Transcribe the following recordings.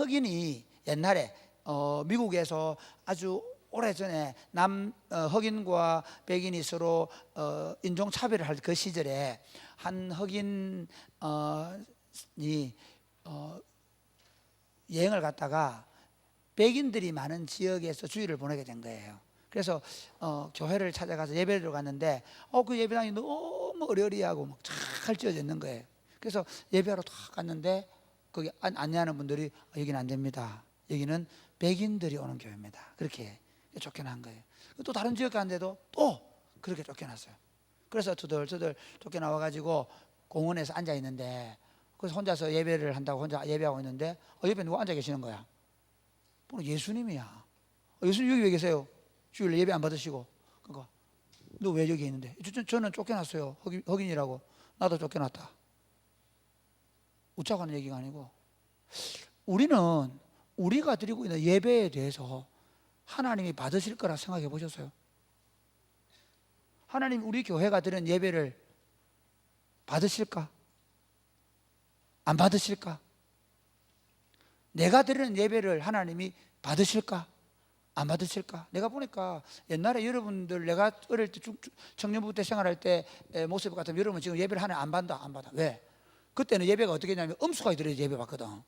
흑인이 옛날에 미국에서 아주 오래전에 흑인과 백인이 서로 인종차별을 할 그 시절에 한 흑인이 여행을 갔다가 백인들이 많은 지역에서 주일을 보내게 된 거예요. 그래서 교회를 찾아가서 예배를 갔는데 그 예배당이 너무 어리어리하고 막 잘 지어져 있는 거예요. 그래서 예배하러 딱 갔는데 거기 안내하는 분들이 여기는 안 됩니다. 여기는 백인들이 오는 교회입니다. 그렇게 쫓겨난 거예요. 또 다른 지역 갔는데도 또 그렇게 쫓겨났어요. 그래서 투덜투덜 쫓겨나와가지고 공원에서 앉아 있는데, 그래서 혼자서 예배를 한다고 혼자 예배하고 있는데 옆에 누가 앉아 계시는 거야. 예수님이야. 예수님 여기 왜 계세요? 주일 예배 안 받으시고. 그러니까 너 왜 여기 있는데? 저는 쫓겨났어요. 흑인이라고. 나도 쫓겨났다. 웃자고 하는 얘기가 아니고, 우리는 우리가 드리고 있는 예배에 대해서 하나님이 받으실 거라 생각해 보셨어요? 하나님 우리 교회가 드리는 예배를 받으실까? 안 받으실까? 내가 드리는 예배를 하나님이 받으실까? 안 받으실까? 내가 보니까 옛날에 여러분들, 내가 어릴 때 청년부 때 생활할 때 모습 같으면 여러분 지금 예배를 하나 안 받아. 왜? 그때는 예배가 어떻게 했냐면 음수가 들어야 예배 받거든.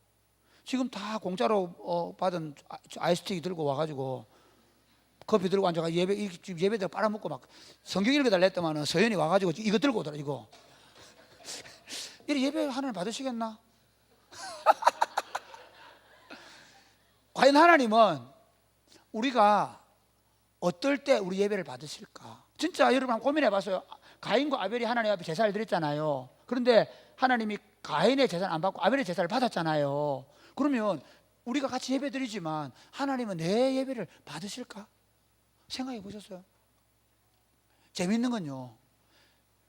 지금 다 공짜로 받은 아이스틱 들고 와가지고 커피 들고 앉아가 예배들 빨아먹고 막 성경 읽어달라 했더만은 서연이 와가지고 이거 들고 오더라. 이거 이래 예배 하나님 받으시겠나? 과연 하나님은 우리가 어떨 때 우리 예배를 받으실까? 진짜 여러분 한번 고민해 봤어요. 가인과 아벨이 하나님 앞에 제사를 드렸잖아요. 그런데 하나님이 가인의 제사를 안 받고 아벨의 제사를 받았잖아요. 그러면 우리가 같이 예배 드리지만 하나님은 내 예배를 받으실까? 생각해 보셨어요? 재밌는 건요,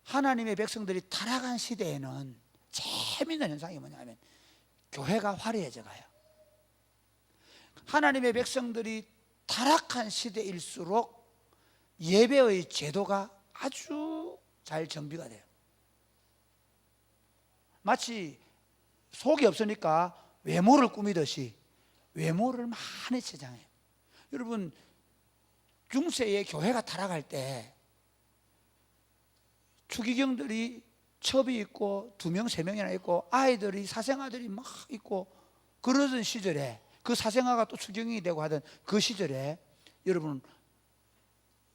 하나님의 백성들이 타락한 시대에는 재밌는 현상이 뭐냐면 교회가 화려해져 가요. 하나님의 백성들이 타락한 시대일수록 예배의 제도가 아주 잘 정비가 돼요. 마치 속이 없으니까 외모를 꾸미듯이 외모를 많이 치장해요. 여러분, 중세의 교회가 타락할 때 추기경들이 첩이 있고 2명, 3명이나 있고 아이들이 사생아들이 막 있고 그러던 시절에, 그 사생아가 또 추경이 되고 하던 그 시절에 여러분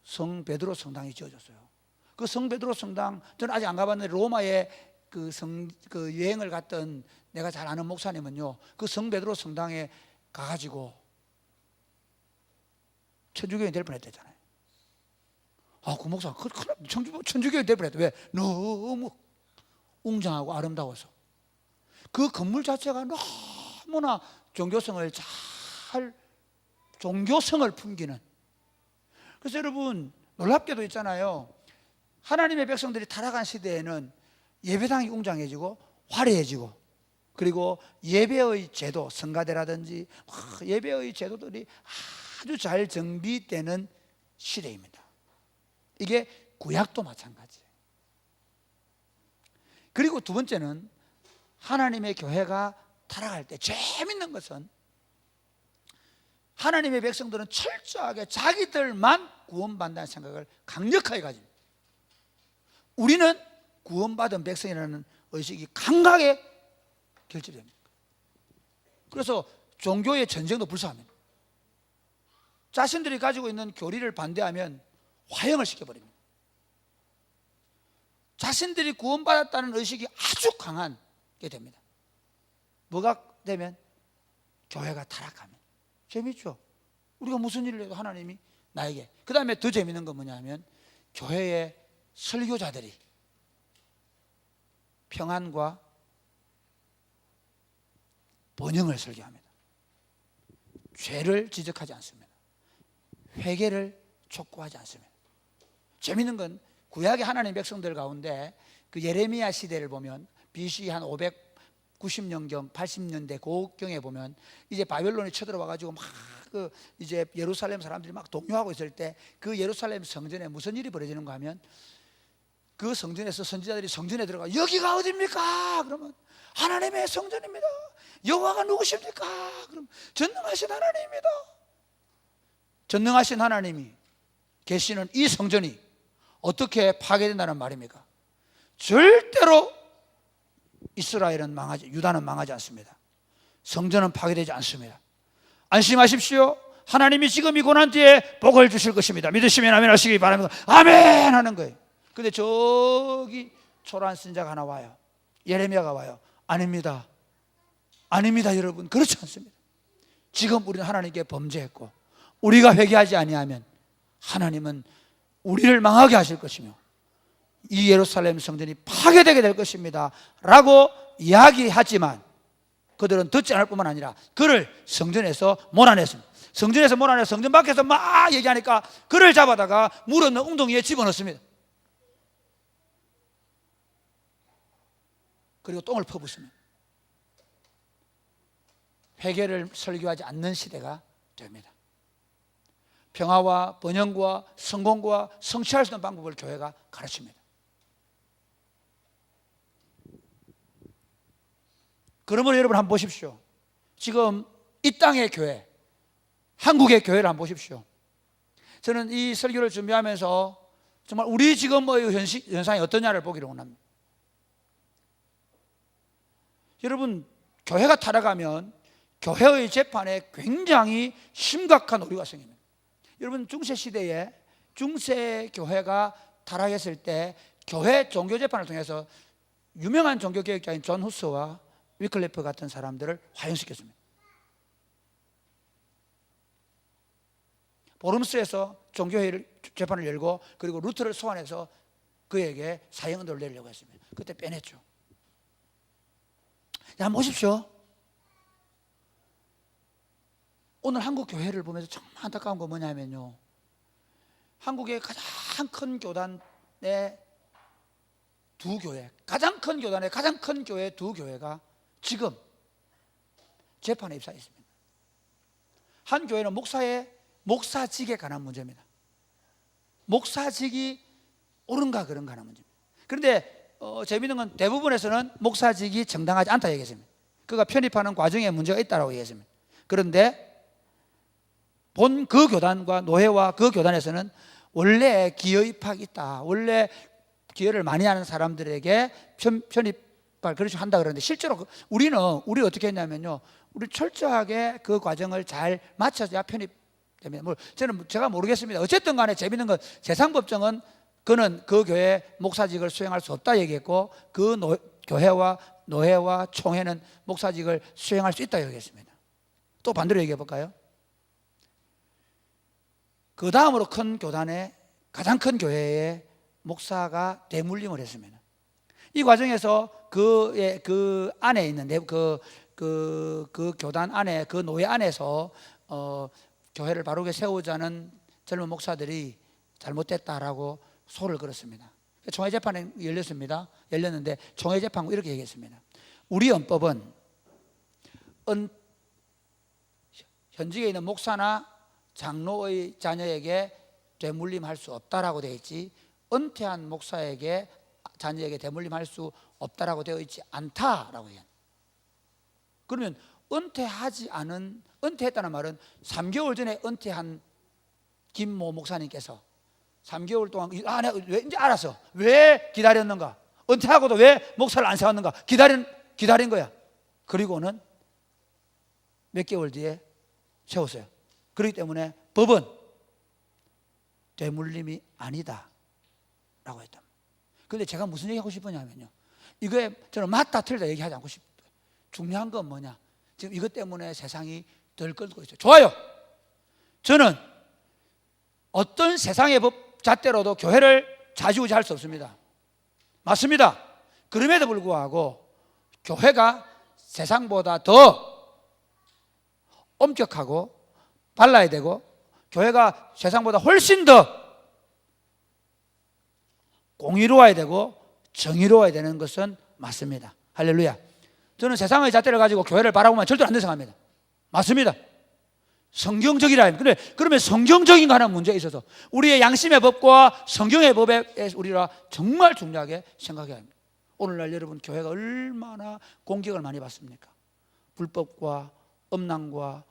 성 베드로 성당이 지어졌어요. 그 성 베드로 성당, 저는 아직 안 가봤는데 로마에 그 여행을 갔던 내가 잘 아는 목사님은요, 그 성 베드로 성당에 가가지고 천주교인 될 뻔했대잖아요. 그 목사 천주교인 될 뻔했대. 왜? 너무 웅장하고 아름다워서. 그 건물 자체가 너무나 종교성을 풍기는. 그래서 여러분 놀랍게도 있잖아요, 하나님의 백성들이 타락한 시대에는 예배당이 웅장해지고 화려해지고, 그리고 예배의 제도, 성가대라든지 예배의 제도들이 아주 잘 정비되는 시대입니다. 이게 구약도 마찬가지예요. 그리고 두 번째는 하나님의 교회가 타락할 때 재밌는 것은 하나님의 백성들은 철저하게 자기들만 구원받는다는 생각을 강력하게 가집니다. 우리는 구원받은 백성이라는 의식이 강하게 결집됩니다. 그래서 종교의 전쟁도 불사합니다. 자신들이 가지고 있는 교리를 반대하면 화형을 시켜버립니다. 자신들이 구원받았다는 의식이 아주 강하게 됩니다. 뭐가 되면? 교회가 타락하면. 재밌죠? 우리가 무슨 일을 해도 하나님이 나에게. 그 다음에 더 재밌는 건 뭐냐면 교회의 설교자들이 평안과 번영을 설교합니다. 죄를 지적하지 않습니다. 회개를 촉구하지 않습니다. 재밌는 건 구약의 하나님 백성들 가운데 그 예레미야 시대를 보면 BC 한 590년경 80년대 고경에 보면 이제 바벨론이 쳐들어와가지고 막 이제 예루살렘 사람들이 막 동요하고 있을 때 그 예루살렘 성전에 무슨 일이 벌어지는가 하면, 그 성전에서 선지자들이 성전에 들어가 여기가 어딥니까? 그러면 하나님의 성전입니다. 여호와가 누구십니까? 그럼 전능하신 하나님입니다. 전능하신 하나님이 계시는 이 성전이 어떻게 파괴된다는 말입니까? 절대로 이스라엘은 망하지, 유다는 망하지 않습니다. 성전은 파괴되지 않습니다. 안심하십시오. 하나님이 지금 이 고난 뒤에 복을 주실 것입니다. 믿으시면 아멘 하시기 바랍니다. 아멘 하는 거예요. 근데 저기 초라한 선자가 하나 와요. 예레미야가 와요. 아닙니다. 아닙니다, 여러분. 그렇지 않습니다. 지금 우리는 하나님께 범죄했고 우리가 회개하지 아니하면 하나님은 우리를 망하게 하실 것이며 이 예루살렘 성전이 파괴되게 될 것입니다 라고 이야기하지만 그들은 듣지 않을 뿐만 아니라 그를 성전에서 몰아냈습니다. 성전에서 몰아내서 성전 밖에서 막 얘기하니까 그를 잡아다가 물 없는 웅덩이에 집어넣습니다. 그리고 똥을 퍼붓습니다. 회개를 설교하지 않는 시대가 됩니다. 평화와 번영과 성공과 성취할 수 있는 방법을 교회가 가르칩니다. 그러면 여러분 한번 보십시오. 지금 이 땅의 교회, 한국의 교회를 한번 보십시오. 저는 이 설교를 준비하면서 정말 우리 지금의 현상이 어떠냐를 보기를 원합니다. 여러분, 교회가 타락하면 교회의 재판에 굉장히 심각한 오류가 생깁니다. 여러분, 중세시대에 중세교회가 타락했을 때 교회 종교재판을 통해서 유명한 종교개혁자인 존 후스와 위클리프 같은 사람들을 화형시켰습니다. 보름스에서 종교회의를 재판을 열고 그리고 루터를 소환해서 그에게 사형을 내리려고 했습니다. 그때 빼냈죠. 한번 보십시오. 오늘 한국 교회를 보면서 정말 안타까운 건 뭐냐면요, 한국의 가장 큰 교단의 두 교회, 가장 큰 교단의 가장 큰 교회 두 교회가 지금 재판에 입사했습니다. 한 교회는 목사직에 관한 문제입니다. 목사직이 옳은가 그런가 하는 문제입니다. 그런데 재미있는 건 대부분에서는 목사직이 정당하지 않다 얘기했습니다. 그가 편입하는 과정에 문제가 있다고 얘기했습니다. 그런데 본 그 교단과 노회와 그 교단에서는 원래 기여 입학이 있다, 원래 기여를 많이 하는 사람들에게 편입을 그렇게 한다 그러는데 실제로 우리 어떻게 했냐면요, 우리 철저하게 그 과정을 잘 마쳐야 편입됩니다. 제가 모르겠습니다. 어쨌든 간에 재밌는 건 세상법정은 그는 그 교회 목사직을 수행할 수 없다 얘기했고 그 교회와 노회와 총회는 목사직을 수행할 수 있다 얘기했습니다. 또 반대로 얘기해 볼까요? 그 다음으로 큰 교단의 가장 큰 교회의 목사가 대물림을 했습니다. 이 과정에서 그 안에 있는 그 교단 안에 그 노예 안에서 교회를 바르게 세우자는 젊은 목사들이 잘못됐다라고 소를 걸었습니다. 총회 재판이 열렸는데 총회 재판 이렇게 얘기했습니다. 우리 헌법은 현직에 있는 목사나 장로의 자녀에게 되물림할 수 없다라고 되어 있지 은퇴한 목사에게 자녀에게 되물림할 수 없다라고 되어 있지 않다라고 얘기합니다. 그러면 은퇴했다는 말은 3개월 전에 은퇴한 김모 목사님께서 3개월 동안 내가 왜 이제 알았어. 왜 기다렸는가? 은퇴하고도 왜 목사를 안 세웠는가? 기다린 거야. 그리고는 몇 개월 뒤에 세웠어요. 그렇기 때문에 법은 되물림이 아니다 라고 했다. 그런데 제가 무슨 얘기하고 싶으냐면요, 이거에 저는 맞다 틀리다 얘기하지 않고 싶어요. 중요한 건 뭐냐, 지금 이것 때문에 세상이 덜끓고 있어요. 좋아요. 저는 어떤 세상의 법 잣대로도 교회를 좌지우지할 수 없습니다. 맞습니다. 그럼에도 불구하고 교회가 세상보다 더 엄격하고 발라야 되고 교회가 세상보다 훨씬 더 공의로워야 되고 정의로워야 되는 것은 맞습니다. 할렐루야. 저는 세상의 잣대를 가지고 교회를 바라보면 절대로 안 된다고 생각합니다. 맞습니다. 성경적이라. 근데 그러면 성경적인 거 하나 문제가 있어서 우리의 양심의 법과 성경의 법에 우리가 정말 중요하게 생각해야 합니다. 오늘날 여러분 교회가 얼마나 공격을 많이 받습니까? 불법과 음란과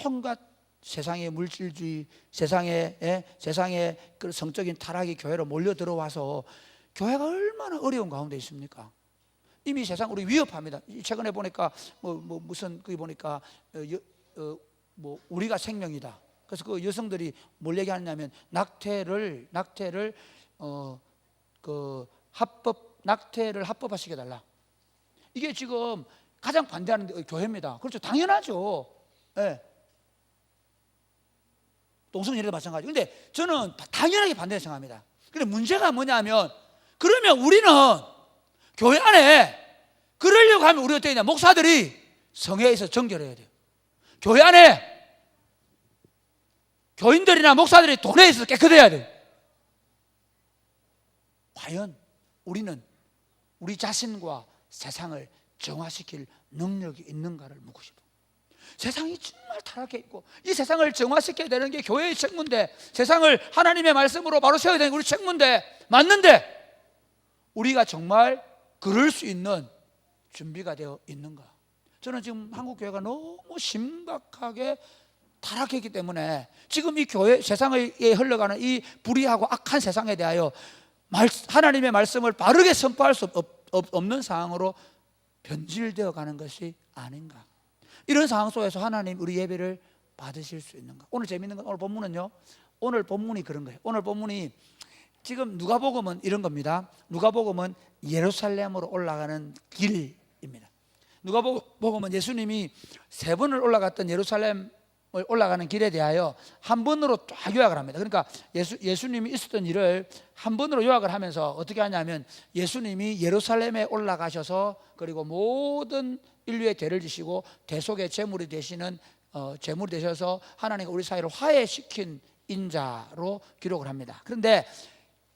온갖 세상의 물질주의, 세상의 그 성적인 타락이 교회로 몰려 들어와서 교회가 얼마나 어려운 가운데 있습니까? 이미 세상 우리 위협합니다. 최근에 보니까 무슨 거기 보니까 우리가 생명이다. 그래서 그 여성들이 뭘 얘기하냐면 낙태를 합법화시켜 달라. 이게 지금 가장 반대하는 교회입니다. 그렇죠, 당연하죠. 동성연애도 마찬가지. 근데 저는 당연하게 반대를 생각합니다. 근데 문제가 뭐냐면, 그러면 우리는 교회 안에 그러려고 하면 우리가 어떻게 되냐, 목사들이 성회에서 정결해야 돼요. 교회 안에 교인들이나 목사들이 돈에 있어서 깨끗해야 돼요. 과연 우리는 우리 자신과 세상을 정화시킬 능력이 있는가를 묻고 싶어요. 세상이 정말 타락해 있고 이 세상을 정화시켜야 되는 게 교회의 책무인데, 세상을 하나님의 말씀으로 바로 세워야 되는 게 우리 책무인데, 맞는데 우리가 정말 그럴 수 있는 준비가 되어 있는가? 저는 지금 한국 교회가 너무 심각하게 타락했기 때문에 지금 이 교회 세상에 흘러가는 이 불의하고 악한 세상에 대하여 하나님의 말씀을 바르게 선포할 수 없는 상황으로 변질되어 가는 것이 아닌가. 이런 상황 속에서 하나님 우리 예배를 받으실 수 있는가. 오늘 재밌는 건, 오늘 본문은요, 오늘 본문이 그런 거예요. 오늘 본문이 지금 누가복음은 이런 겁니다. 누가복음은 예루살렘으로 올라가는 길입니다. 누가복음은 예수님이 3번을 올라갔던 예루살렘을 올라가는 길에 대하여 한 번으로 쫙 요약을 합니다. 그러니까 예수님이 있었던 일을 한 번으로 요약을 하면서 어떻게 하냐면, 예수님이 예루살렘에 올라가셔서 그리고 모든 인류의 대를 지시고 대속의 제물이 되시는 제물이 되셔서 하나님과 우리 사이를 화해시킨 인자로 기록을 합니다. 그런데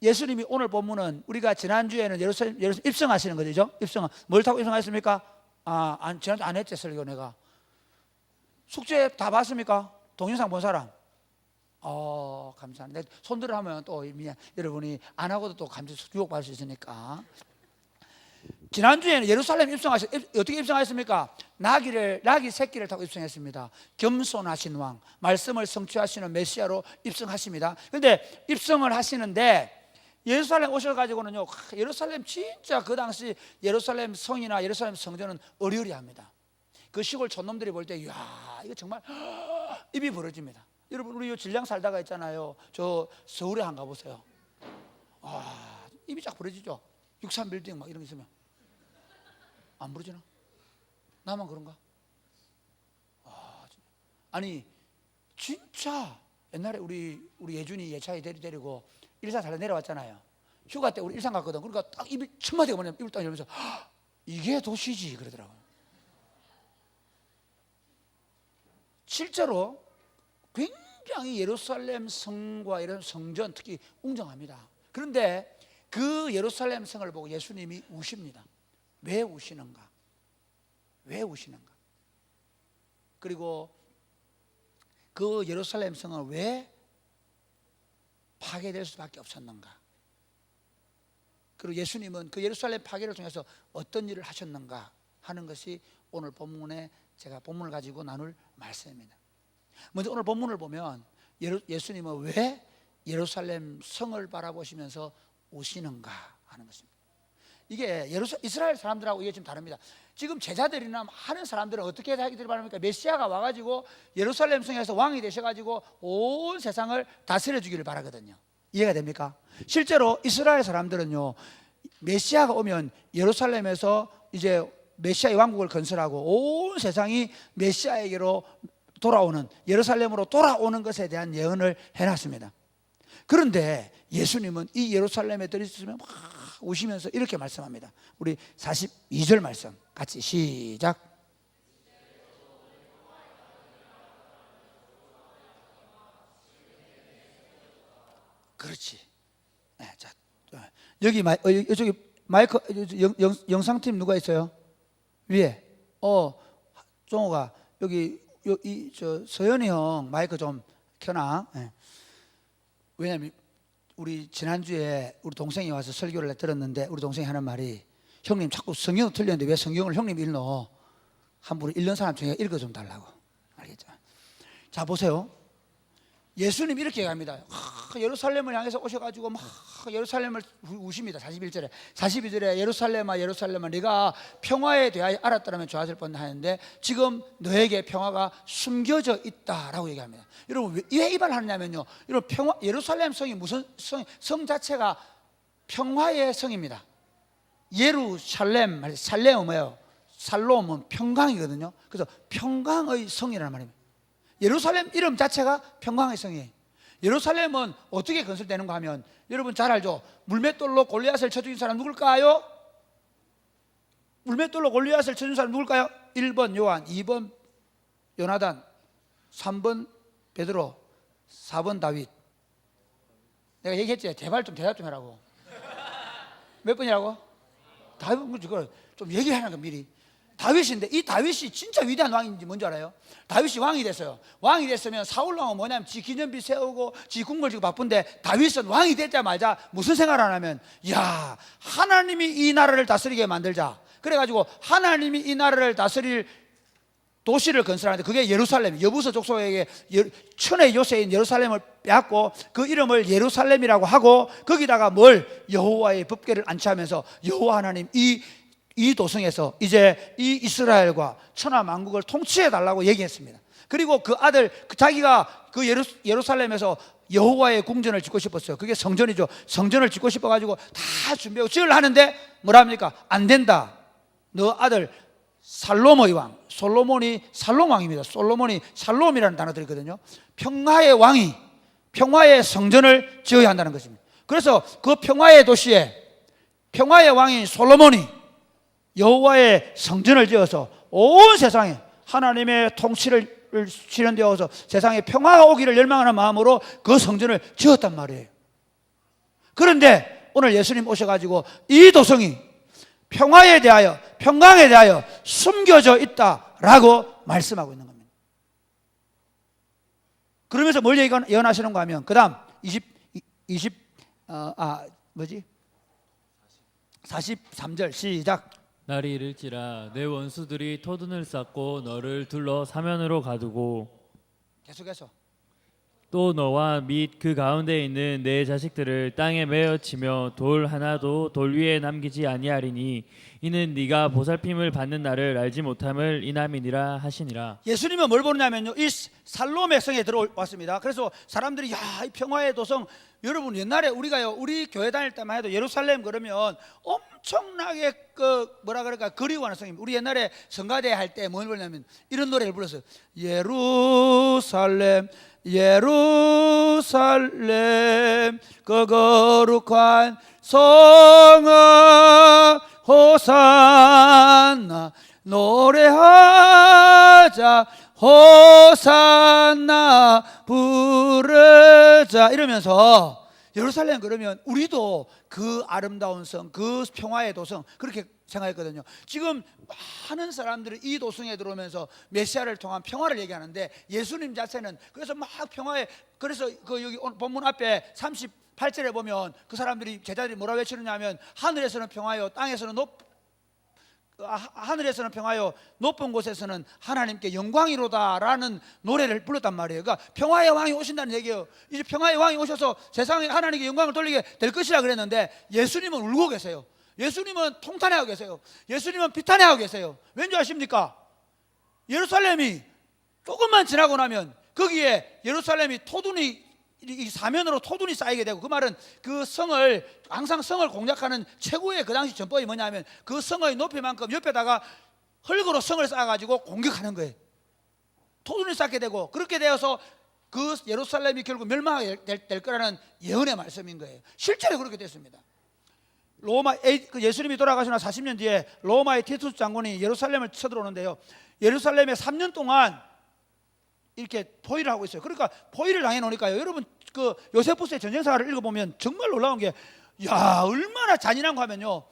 예수님이 오늘 본문은, 우리가 지난주에는 예루살렘 입성하시는 거죠. 입성. 뭘 타고 입성하셨습니까? 지난주 안 했지, 설교 내가. 숙제 다 봤습니까? 동영상 본 사람? 감사합니다. 손들어 하면 또 여러분이 안 하고도 또 유혹받을 수 있으니까. 지난주에는 예루살렘 어떻게 입성하셨습니까? 나귀 새끼를 타고 입성했습니다. 겸손하신 왕, 말씀을 성취하시는 메시아로 입성하십니다. 그런데 입성을 하시는데 예루살렘 오셔가지고는요, 예루살렘 진짜 그 당시 예루살렘 성이나 예루살렘 성전은 어리어리합니다. 그 시골 촌놈들이 볼 때, 이야, 이거 정말 입이 벌어집니다. 여러분, 우리 진량 살다가 있잖아요. 저 서울에 한 가보세요. 입이 쫙 벌어지죠. 63빌딩 막 이런 게 있으면 안 부러지나? 나만 그런가? 아니 진짜 옛날에 우리 예준이 예차에 데리고 일산 살다 내려왔잖아요. 휴가 때 우리 일산 갔거든. 그러니까 딱 입이 첫 마디가 뭐냐면, 입을 딱 열면서 이게 도시지 그러더라고요. 실제로 굉장히 예루살렘 성과 이런 성전 특히 웅장합니다. 그런데 그 예루살렘 성을 보고 예수님이 우십니다. 왜 우시는가? 왜 우시는가? 그리고 그 예루살렘 성은 왜 파괴될 수밖에 없었는가? 그리고 예수님은 그 예루살렘 파괴를 통해서 어떤 일을 하셨는가 하는 것이 오늘 본문에 제가 본문을 가지고 나눌 말씀입니다. 먼저 오늘 본문을 보면 예수님은 왜 예루살렘 성을 바라보시면서 우시는가 하는 것입니다. 이게 이스라엘 사람들하고 이게 좀 다릅니다. 지금 제자들이나 하는 사람들은 어떻게 하기를 바랍니까? 메시아가 와가지고 예루살렘 성에서 왕이 되셔가지고 온 세상을 다스려 주기를 바라거든요. 이해가 됩니까? 실제로 이스라엘 사람들은요, 메시아가 오면 예루살렘에서 이제 메시아의 왕국을 건설하고 온 세상이 메시아에게로 돌아오는, 예루살렘으로 돌아오는 것에 대한 예언을 해놨습니다. 그런데 예수님은 이 예루살렘에 들으시면 막 우시면서 이렇게 말씀합니다. 우리 42절 말씀 같이 시작. 그렇지. 네, 자, 여기 이쪽에 마이크 영상팀 누가 있어요? 위에. 종호가 여기 저 서현이 형 마이크 좀 켜놔. 네. 왜냐하면 우리 지난주에 우리 동생이 와서 설교를 들었는데 우리 동생이 하는 말이, 형님 자꾸 성경 틀렸는데 왜 성경을 형님 읽노? 함부로 읽는 사람 중에 읽어 좀 달라고. 알겠죠? 자, 보세요. 예수님 이렇게 얘기합니다. 예루살렘을 향해서 오셔가지고 막 예루살렘을 우십니다. 42절에 예루살렘아 예루살렘아 네가 평화에 대하여 알았더라면 좋았을 뻔하는데 지금 너에게 평화가 숨겨져 있다라고 얘기합니다. 여러분 왜 이 말을 하느냐면요, 여러분 예루살렘 성이 무슨 성 자체가 평화의 성입니다. 예루살렘, 살렘은 뭐예요? 살롬은 평강이거든요. 그래서 평강의 성이라는 말입니다. 예루살렘 이름 자체가 평강의 성이에요. 예루살렘은 어떻게 건설되는가 하면 여러분 잘 알죠? 물맷돌로 골리앗을 쳐 죽인 사람 누굴까요? 물맷돌로 골리앗을 쳐 죽인 사람 누굴까요? 1번 요한, 2번 요나단, 3번 베드로, 4번 다윗. 내가 얘기했지? 제발 좀 대답 좀 해라고. 몇 번이라고? 다윗은 그걸 좀 얘기하는 거 미리. 다윗인데 이 다윗이 진짜 위대한 왕인지 뭔지 알아요? 다윗이 왕이 됐어요. 왕이 됐으면 사울 왕은 뭐냐면 지 기념비 세우고 지 궁궐 지고 바쁜데 다윗은 왕이 되자마자 무슨 생각을 하냐면, 야, 하나님이 이 나라를 다스리게 만들자. 그래가지고 하나님이 이 나라를 다스릴 도시를 건설하는데 그게 예루살렘, 여부서 족속에게 천의 요새인 예루살렘을 빼앗고 그 이름을 예루살렘이라고 하고 거기다가 뭘? 여호와의 법궤를 안치하면서 여호와 하나님 이 도성에서 이제 이 이스라엘과 천하 만국을 통치해 달라고 얘기했습니다. 그리고 그 아들 자기가 그 예루살렘에서 여호와의 궁전을 짓고 싶었어요. 그게 성전이죠. 성전을 짓고 싶어가지고 다 준비하고 지으려 하는데 뭐랍니까? 안 된다. 너 아들 살롬의 왕, 솔로몬이 살롬 왕입니다. 솔로몬이 살롬이라는 단어 들거든요. 평화의 왕이 평화의 성전을 지어야 한다는 것입니다. 그래서 그 평화의 도시에 평화의 왕인 솔로몬이 여호와의 성전을 지어서 온 세상에 하나님의 통치를 실현되어서 세상에 평화가 오기를 열망하는 마음으로 그 성전을 지었단 말이에요. 그런데 오늘 예수님 오셔가지고 이 도성이 평화에 대하여 평강에 대하여 숨겨져 있다라고 말씀하고 있는 겁니다. 그러면서 뭘 예언하시는가 하면 그 다음 43절 시작. 날이 이를지라 내 원수들이 토둔을 쌓고 너를 둘러 사면으로 가두고 계속해서 또 너와 및 그 가운데 있는 내 자식들을 땅에 메어 치며 돌 하나도 돌 위에 남기지 아니하리니 이는 네가 보살핌을 받는 날을 알지 못함을 인함이니라 하시니라. 예수님은 뭘 보느냐면요, 이 살롬의 성에 들어왔습니다. 그래서 사람들이 야, 이 평화의 도성. 여러분 옛날에 우리 교회 다닐 때만 해도 예루살렘 그러면 엄청나게 그리워하는 성입니다. 우리 옛날에 성가대 할 때 뭘 부르냐면 이런 노래를 불렀어요. 예루살렘 예루살렘 그 거룩한 성아 호산나 노래하자 호산나 부르자 이러면서 예루살렘 그러면 우리도 그 아름다운 성, 그 평화의 도성 그렇게 생각했거든요. 지금 많은 사람들이 이 도성에 들어오면서 메시아를 통한 평화를 얘기하는데 예수님 자체는 그래서 막 평화에 그래서 그 여기 본문 앞에 38절에 보면 그 사람들이 제자들이 뭐라 외치느냐 하면 하늘에서는 평화요 땅에서는 하늘에서는 평화요 높은 곳에서는 하나님께 영광이로다라는 노래를 불렀단 말이에요. 그러니까 평화의 왕이 오신다는 얘기예요. 이제 평화의 왕이 오셔서 세상에 하나님께 영광을 돌리게 될 것이라 그랬는데 예수님은 울고 계세요. 예수님은 통탄해하고 계세요. 예수님은 비탄해하고 계세요. 왠지 아십니까? 예루살렘이 조금만 지나고 나면 거기에 예루살렘이 이 사면으로 토둔이 쌓이게 되고, 그 말은 그 성을 항상 성을 공략하는 최고의 그 당시 전법이 뭐냐면 그 성의 높이만큼 옆에다가 흙으로 성을 쌓아가지고 공격하는 거예요. 토둔이 쌓게 되고 그렇게 되어서 그 예루살렘이 결국 멸망하게 될 거라는 예언의 말씀인 거예요. 실제로 그렇게 됐습니다. 예수님이 돌아가시나 40년 뒤에 로마의 티투스 장군이 예루살렘을 쳐들어오는데요, 예루살렘에 3년 동안 이렇게 포위를 하고 있어요. 그러니까 포위를 당해 놓으니까요, 여러분 그 요세푸스의 전쟁사를 읽어보면 정말 놀라운 게, 야, 얼마나 잔인한가 하면요,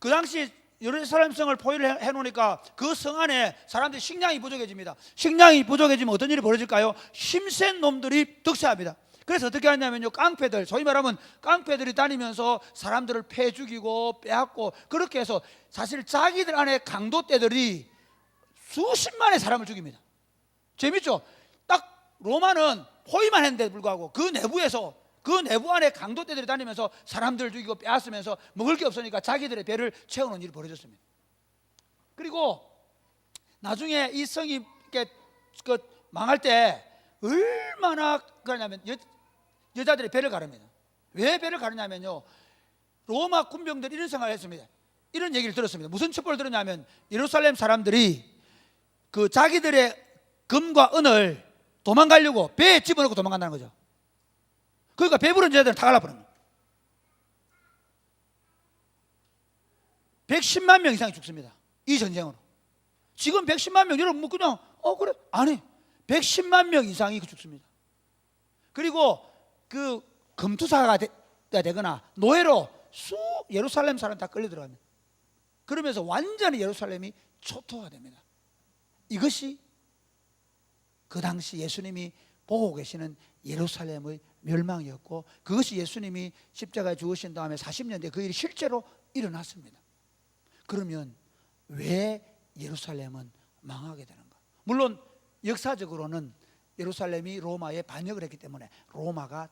그 당시 예루살렘 성을 포위를 해 놓으니까 그 성 안에 사람들이 식량이 부족해집니다. 식량이 부족해지면 어떤 일이 벌어질까요? 힘센 놈들이 득세합니다. 그래서 어떻게 하냐면요, 깡패들, 소위 말하면 깡패들이 다니면서 사람들을 패 죽이고 빼앗고 그렇게 해서 사실 자기들 안에 강도떼들이 수십만의 사람을 죽입니다. 재밌죠? 딱 로마는 포위만 했는데 불구하고 그 내부에서 그 내부 안에 강도떼들이 다니면서 사람들을 죽이고 빼앗으면서 먹을 게 없으니까 자기들의 배를 채우는 일이 벌어졌습니다. 그리고 나중에 이 성이 그 망할 때 얼마나 그러냐면 여자들의 배를 가릅니다. 왜 배를 가르냐면요, 로마 군병들이 이런 생각을 했습니다. 이런 얘기를 들었습니다. 무슨 첩보를 들었냐면 예루살렘 사람들이 그 자기들의 금과 은을 도망가려고 배에 집어넣고 도망간다는 거죠. 그러니까 배부른 여자들은 다 갈라버린 거예요. 110만 명 이상이 죽습니다. 이 전쟁으로. 지금 110만 명, 여러분 뭐 그냥 그래? 아니, 110만 명 이상이 죽습니다. 그리고 그 금투사가 되거나 노예로 예루살렘 사람 다 끌려 들어갑니다. 그러면서 완전히 예루살렘이 초토화됩니다. 이것이 그 당시 예수님이 보고 계시는 예루살렘의 멸망이었고, 그것이 예수님이 십자가에 죽으신 다음에 40년 뒤에 그 일이 실제로 일어났습니다. 그러면 왜 예루살렘은 망하게 되는가? 물론 역사적으로는 예루살렘이 로마에 반역을 했기 때문에 로마가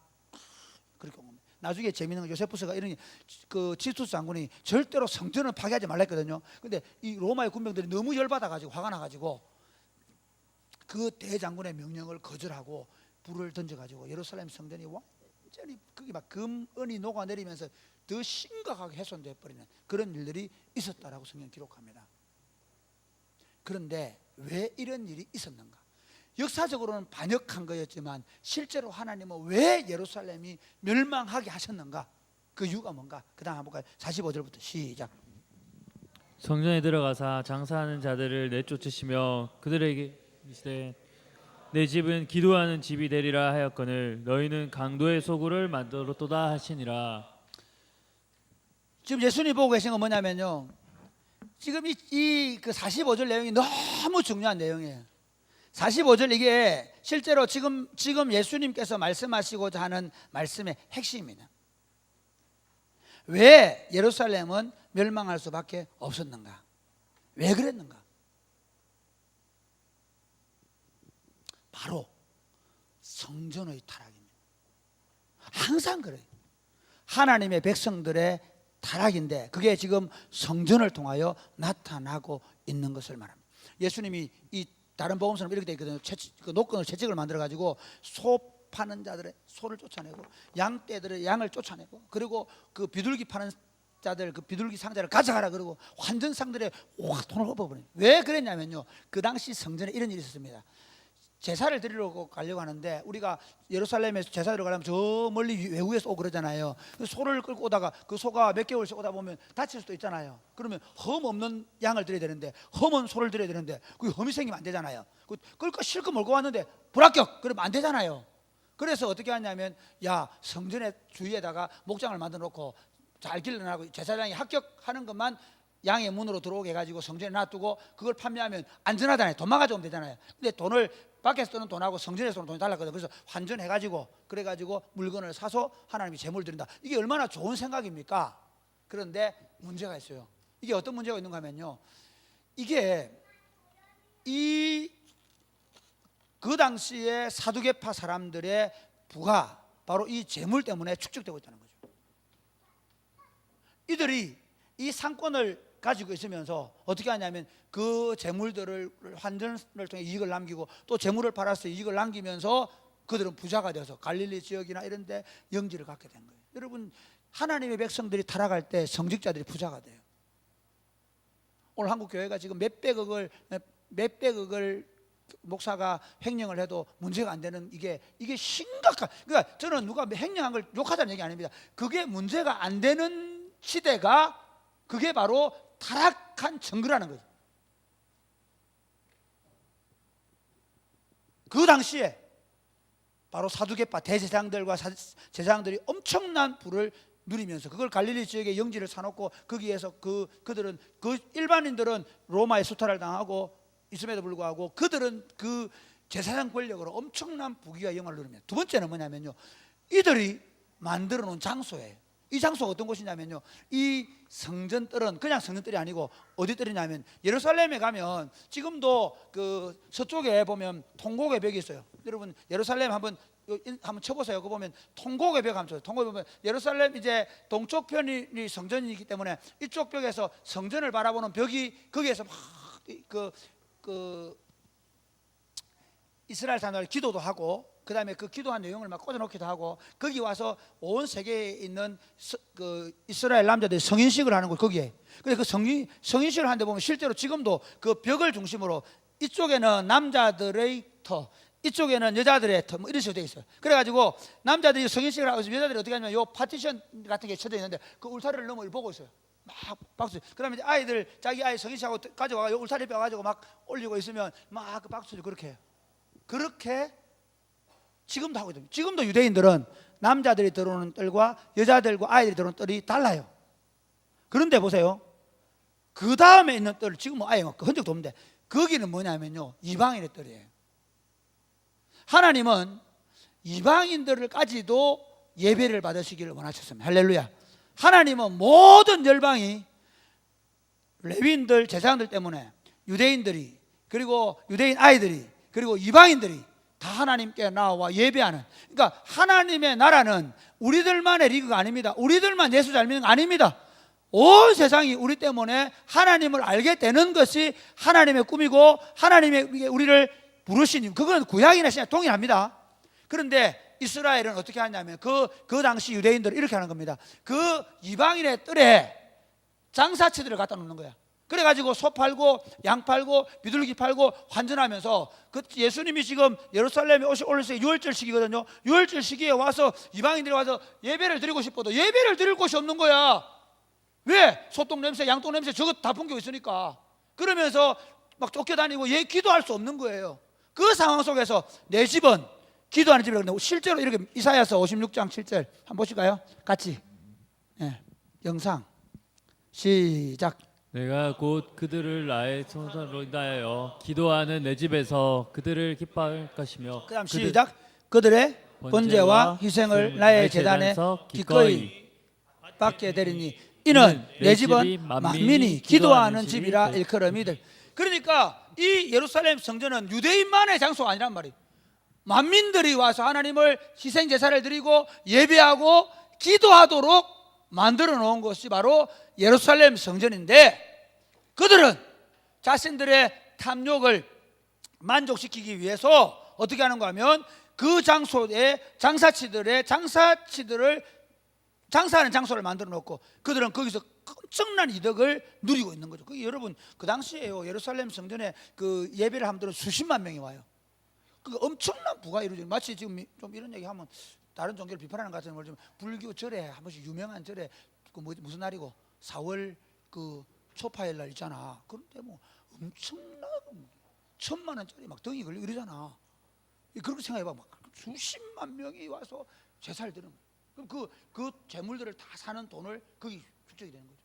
그렇게 온 겁니다. 나중에 재미있는 건 요세푸스가 이런 그 티투스 장군이 절대로 성전을 파괴하지 말라 했거든요. 근데 이 로마의 군병들이 너무 열받아가지고 화가 나가지고 그 대장군의 명령을 거절하고 불을 던져가지고 예루살렘 성전이 완전히 그게 막 금은이 녹아내리면서 더 심각하게 훼손돼 버리는 그런 일들이 있었다라고 성경 기록합니다. 그런데 왜 이런 일이 있었는가? 역사적으로는 반역한 거였지만 실제로 하나님은 왜 예루살렘이 멸망하게 하셨는가? 그 이유가 뭔가? 그 다음 한번 볼까요? 45절부터 시작. 성전에 들어가사 장사하는 자들을 내쫓으시며 그들에게 이르시되 내 집은 기도하는 집이 되리라 하였거늘 너희는 강도의 소굴을 만들었도다 하시니라. 지금 예수님이 보고 계신 건 뭐냐면요, 지금 그 45절 내용이 너무 중요한 내용이에요. 45절 이게 실제로 지금 예수님께서 말씀하시고자 하는 말씀의 핵심입니다. 왜 예루살렘은 멸망할 수밖에 없었는가? 왜 그랬는가? 바로 성전의 타락입니다. 항상 그래요. 하나님의 백성들의 타락인데 그게 지금 성전을 통하여 나타나고 있는 것을 말합니다. 예수님이 이 다른 복음서는 이렇게 되어 있거든요. 그 노끈을 채찍을 만들어 가지고 소 파는 자들의 소를 쫓아내고 양떼들의 양을 쫓아내고, 그리고 그 비둘기 파는 자들 그 비둘기 상자를 가져가라 그러고 환전상들의 돈을 엎어버려요. 왜 그랬냐면요, 그 당시 성전에 이런 일이 있었습니다. 제사를 드리러 가려고 하는데 우리가 예루살렘에서 제사 드리러 가려면 저 멀리 외국에서 오고 그러잖아요. 소를 끌고 오다가 그 소가 몇 개월씩 오다 보면 다칠 수도 있잖아요. 그러면 흠 없는 양을 드려야 되는데, 흠은 소를 드려야 되는데 그 흠이 생기면 안 되잖아요. 끌고 실컷 몰고 왔는데 불합격 그러면 안 되잖아요. 그래서 어떻게 하냐면, 야, 성전의 주위에다가 목장을 만들어 놓고 잘 길러놔고 제사장이 합격하는 것만 양의 문으로 들어오게 해가지고 성전에 놔두고 그걸 판매하면 안전하잖아요. 돈만 가져오면 되잖아요. 근데 돈을 밖에서 쓰는 돈하고 성전에서 쓰는 돈이 달랐거든요. 그래서 환전해가지고 그래가지고 물건을 사서 하나님이 제물을 드린다. 이게 얼마나 좋은 생각입니까? 그런데 문제가 있어요. 이게 어떤 문제가 있는가 하면요, 이게 그 당시에 사두개파 사람들의 부가 바로 이 제물 때문에 축적되고 있다는 거죠. 이들이 이 상권을 가지고 있으면서 어떻게 하냐면 그 재물들을 환전을 통해 이익을 남기고 또 재물을 팔아서 이익을 남기면서 그들은 부자가 되어서 갈릴리 지역이나 이런 데 영지를 갖게 된 거예요. 여러분, 하나님의 백성들이 타락할 때 성직자들이 부자가 돼요. 오늘 한국 교회가 지금 몇백억을 목사가 횡령을 해도 문제가 안 되는 이게 심각한, 그러니까 저는 누가 횡령한 걸 욕하자는 얘기 아닙니다. 그게 문제가 안 되는 시대가 그게 바로 타락한 증거라는 거죠. 그 당시에 바로 사두개파 대제사장들과 제사장들이 엄청난 부를 누리면서 그걸 갈릴리 지역에 영지를 사놓고 거기에서 그들은 그 일반인들은 로마의 수탈을 당하고 있음에도 불구하고 그들은 그 제사장 권력으로 엄청난 부귀와 영화를 누립니다. 두 번째는 뭐냐면요, 이들이 만들어 놓은 장소예요. 이 장소가 어떤 곳이냐면요, 이 성전뜰은 그냥 성전뜰이 아니고 어디 뜰이냐면 예루살렘에 가면 지금도 그 서쪽에 보면 통곡의 벽이 있어요. 여러분 예루살렘 한번 쳐보세요. 그거 보면 통곡의 벽 한번 쳐요. 통곡의 벽 보면 예루살렘 이제 동쪽 편이 성전이기 때문에 이쪽 벽에서 성전을 바라보는 벽이 거기에서 막 그 이스라엘 사람들 기도도 하고 그 다음에 그 기도한 내용을 막 꽂아놓기도 하고 거기 와서 온 세계에 있는 그 이스라엘 남자들이 성인식을 하는 거 거기에. 근데 그 성인식을 하는데 보면 실제로 지금도 그 벽을 중심으로 이쪽에는 남자들의 터, 이쪽에는 여자들의 터, 뭐 이런 식으로 되어 있어요. 그래가지고 남자들이 성인식을 하고 있으면 여자들이 어떻게 하냐면 요 파티션 같은 게 쳐져 있는데 그 울타리를 넘어 보고 있어요. 막 박수. 그러면 이제 아이들 자기 아이 성인식하고 가져와서 울타리 빼가지고 막 올리고 있으면 막 그 박수를 그렇게 해요. 그렇게 지금도 하고 있습니다. 지금도 유대인들은 남자들이 들어오는 뜰과 여자들과 아이들이 들어오는 뜰이 달라요. 그런데 보세요. 그 다음에 있는 뜰, 지금 뭐 아예 흔적도 없는데 거기는 뭐냐면요, 이방인의 뜰이에요. 하나님은 이방인들까지도 예배를 받으시기를 원하셨습니다. 할렐루야. 하나님은 모든 열방이 레위인들, 제사장들 때문에 유대인들이, 그리고 유대인 아이들이, 그리고 이방인들이 다 하나님께 나와 예배하는, 그러니까 하나님의 나라는 우리들만의 리그가 아닙니다. 우리들만 예수 잘 믿는 거 아닙니다. 온 세상이 우리 때문에 하나님을 알게 되는 것이 하나님의 꿈이고 하나님의 우리를 부르신, 그건 구약이나 신약 동일합니다. 그런데 이스라엘은 어떻게 하냐면 그 당시 유대인들은 이렇게 하는 겁니다. 그 이방인의 뜰에 장사치들을 갖다 놓는 거야. 그래가지고 소 팔고 양 팔고 비둘기 팔고 환전하면서, 그 예수님이 지금 예루살렘에 올렸을 때 유월절 시기거든요. 유월절 시기에 와서 이방인들이 와서 예배를 드리고 싶어도 예배를 드릴 곳이 없는 거야. 왜? 소똥 냄새, 양똥 냄새 저거 다 풍기고 있으니까. 그러면서 막 쫓겨다니고 기도할 수 없는 거예요. 그 상황 속에서 내 집은 기도하는 집이라고. 실제로 이렇게 이사야서 56장 7절 한번 보실까요? 같이. 영상 시작. 내가 곧 그들을 나의 son으로 인하여 기도하는 내 집에서 그들을 기뻐할 것이며 그 다음 시작. 그들의 번제와 희생을 나의 제단에 기꺼이 받게 되리니 이는 내 집은 만민이 기도하는 집이라 일컬음이들. 그러니까 이 예루살렘 성전은 유대인만의 장소가 아니란 말이에요. 만민들이 와서 하나님을 희생 제사를 드리고 예배하고 기도하도록 만들어 놓은 것이 바로 예루살렘 성전인데, 그들은 자신들의 탐욕을 만족시키기 위해서 어떻게 하는가 하면 그 장소에 장사치들을 장사하는 장소를 만들어 놓고 그들은 거기서 엄청난 이득을 누리고 있는 거죠. 여러분 그 당시에요, 예루살렘 성전에 그 예배를 하면 수십만 명이 와요. 그 엄청난 부가 이루어져요. 마치 지금 좀 이런 얘기 하면 다른 종교를 비판하는 것 같은 걸 좀, 불교 절에 한 번씩 유명한 절에 그 무슨 날이고 4월 그 초파일 날 있잖아. 그런데 뭐 엄청난 1,000만 원짜리 막 등이 걸리고 이러잖아. 그렇게 생각해봐. 막 수십만 명이 와서 제사를 드리는 거예요. 그럼 그 재물들을 다 사는 돈을 거기 축적이 되는 거죠.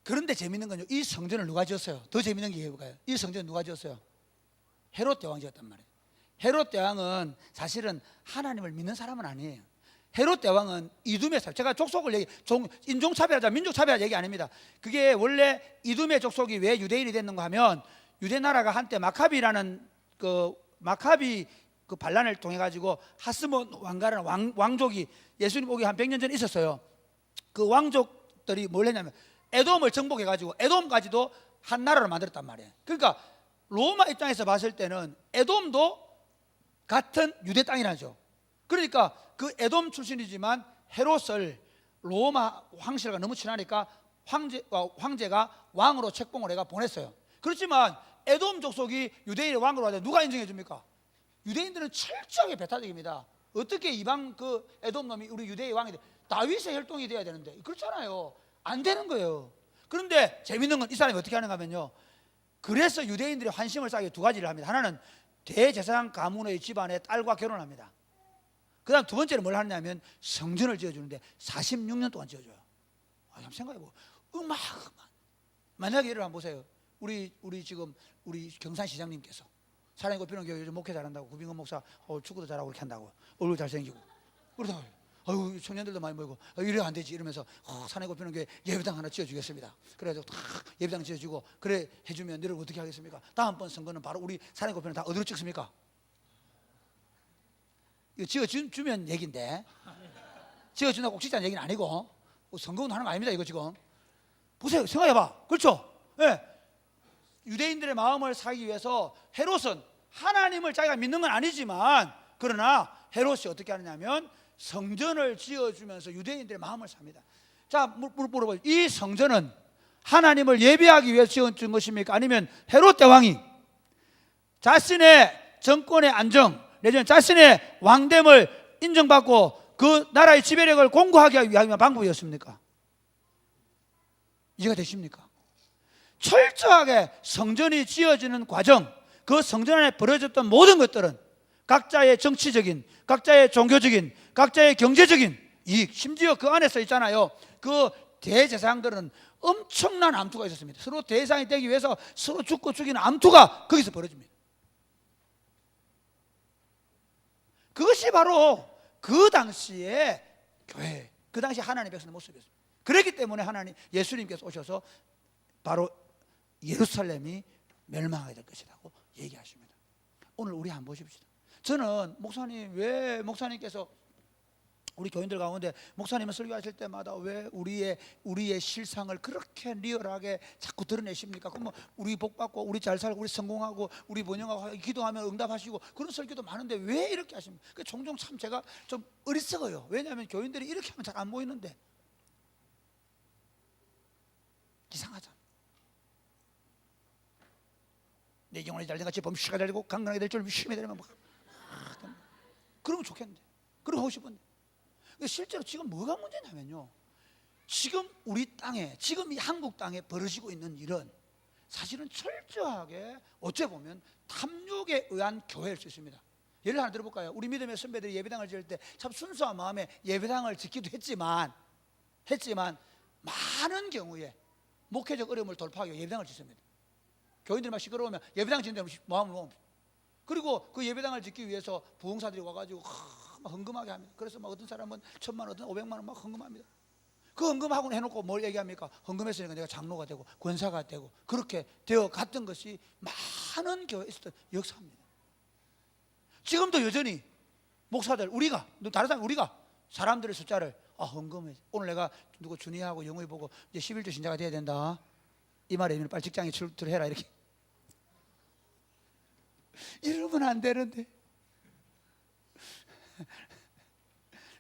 그런데 재밌는 건요, 이 성전을 누가 지었어요? 더 재밌는 게 해볼까요? 이 성전을 누가 지었어요? 헤롯 대왕이 지었단 말이에요. 헤롯 대왕은 사실은 하나님을 믿는 사람은 아니에요. 헤롯 대왕은 이두메 사람, 제가 족속을 인종차별하자 민족차별하자 얘기 아닙니다. 그게 원래 이두메 족속이 왜 유대인이 됐는가 하면, 유대 나라가 한때 마카비라는 마카비 그 반란을 통해 가지고 하스몬 왕가라는 왕족이 예수님 오기 한 100년 전에 있었어요. 그 왕족들이 뭘 했냐면 에돔을 정복해 가지고 에돔까지도 한 나라로 만들었단 말이에요. 그러니까 로마 입장에서 봤을 때는 에돔도 같은 유대 땅이라죠. 그러니까 그 에돔 출신이지만 헤롯을 로마 황실과 너무 친하니까 황제가 왕으로 책봉을 해가 보냈어요. 그렇지만 에돔 족속이 유대인의 왕으로 하는데 누가 인정해 줍니까? 유대인들은 철저하게 배타적입니다. 어떻게 이방 그 에돔 놈이 우리 유대의 왕이 돼? 다윗의 혈통이 돼야 되는데 그렇잖아요. 안 되는 거예요. 그런데 재밌는 건 이 사람이 어떻게 하는가 하면요, 그래서 유대인들이 환심을 쌓게 두 가지를 합니다. 하나는 대제사장 가문의 집안의 딸과 결혼합니다. 그 다음 두 번째는 뭘 하냐면 성전을 지어주는데 46년 동안 지어줘요. 한번 생각해보고, 만약에 예를 한번 보세요. 우리 지금 우리 경산시장님께서 사랑의 꽃피는 교회 요즘 목회 잘한다고, 구빙건 목사 축구도 잘하고 이렇게 한다고, 얼굴 잘생기고 그러다가 어유 청년들도 많이 모이고 이래 안 되지 이러면서 산에 꼽히는 교회 예배당 하나 지어주겠습니다. 그래가지고 다 예배당 지어주고 그래 해주면 너를 어떻게 하겠습니까? 다음번 선거는 바로 우리 산에 꼽히는 다 어디로 찍습니까? 이거 지어주면 얘기인데 지어준다 꼭 찍자는 얘기는 아니고 선거운동 하는 거 아닙니다. 이거 지금 보세요. 생각해봐. 그렇죠? 예. 유대인들의 마음을 사기 위해서 헤롯은 하나님을 자기가 믿는 건 아니지만 그러나 헤롯이 어떻게 하느냐면 성전을 지어주면서 유대인들의 마음을 삽니다. 자, 물어봐요. 이 성전은 하나님을 예배하기 위해서 지어준 것입니까? 아니면 헤롯 대왕이 자신의 정권의 안정 내지는 자신의 왕됨을 인정받고 그 나라의 지배력을 공고하게 위한 방법이었습니까? 이해가 되십니까? 철저하게 성전이 지어지는 과정, 그 성전 안에 벌어졌던 모든 것들은 각자의 정치적인, 각자의 종교적인, 각자의 경제적인 이익, 심지어 그 안에 써 있잖아요. 그 대제사장들은 엄청난 암투가 있었습니다. 서로 대상이 되기 위해서 서로 죽고 죽이는 암투가 거기서 벌어집니다. 그것이 바로 그 당시의 교회, 그 당시 하나님의 백성의 모습이었습니다. 그렇기 때문에 하나님 예수님께서 오셔서 바로 예루살렘이 멸망하게 될 것이라고 얘기하십니다. 오늘 우리 한번 보십시다. 저는 목사님 왜 목사님께서 우리 교인들 가운데 목사님은 설교하실 때마다 왜 우리의 실상을 그렇게 리얼하게 자꾸 드러내십니까? 그럼 우리 복 받고 우리 잘 살고 우리 성공하고 우리 번영하고 기도하면 응답하시고 그런 설교도 많은데 왜 이렇게 하십니까? 종종 참 제가 좀 어리석어요. 왜냐하면 교인들이 이렇게 하면 잘 안 보이는데 이상하잖아. 내 영혼이 잘된 같이 범시가 잘 되고 강건하게 될 줄 믿음이 되면 그러면 좋겠는데 그러고 하고 싶은데 실제로 지금 뭐가 문제냐면요, 지금 우리 땅에 지금 이 한국 땅에 벌어지고 있는 일은 사실은 철저하게 어째 보면 탐욕에 의한 교회일 수 있습니다. 예를 하나 들어볼까요? 우리 믿음의 선배들이 예배당을 지을 때 참 순수한 마음에 예배당을 짓기도 했지만 많은 경우에 목회적 어려움을 돌파하기 위해 예배당을 짓습니다. 교인들이 막 시끄러우면 예배당 짓는 데 마음을 먹습니다. 그리고 그 예배당을 짓기 위해서 부흥사들이 와가지고 막 헌금하게 합니다. 그래서 막 어떤 사람은 1,000만 원, 어떤 500만 원 막 헌금합니다. 그 헌금하고 해놓고 뭘 얘기합니까? 헌금했으니까 내가 장로가 되고 권사가 되고 그렇게 되어 갔던 것이 많은 교회에 있었던 역사입니다. 지금도 여전히 목사들 우리가 다른 사람 우리가 사람들의 숫자를 헌금해. 오늘 내가 누구 준이하고 영웅이 보고 이제 11조 신자가 돼야 된다. 이 말에 빨리 직장에 출두해라 이렇게. 이러면 안 되는데.